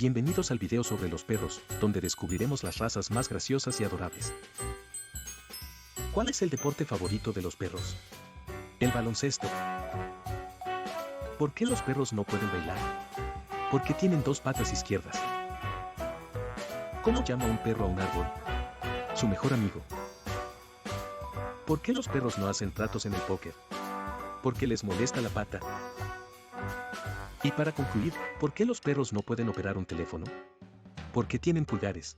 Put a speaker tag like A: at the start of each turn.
A: Bienvenidos al video sobre los perros, donde descubriremos las razas más graciosas y adorables. ¿Cuál es el deporte favorito de los perros? El baloncesto. ¿Por qué los perros no pueden bailar? Porque tienen dos patas izquierdas. ¿Cómo llama un perro a un árbol? Su mejor amigo. ¿Por qué los perros no hacen tratos en el póker? Porque les molesta la pata. Y para concluir, ¿por qué los perros no pueden operar un teléfono? Porque tienen pulgares.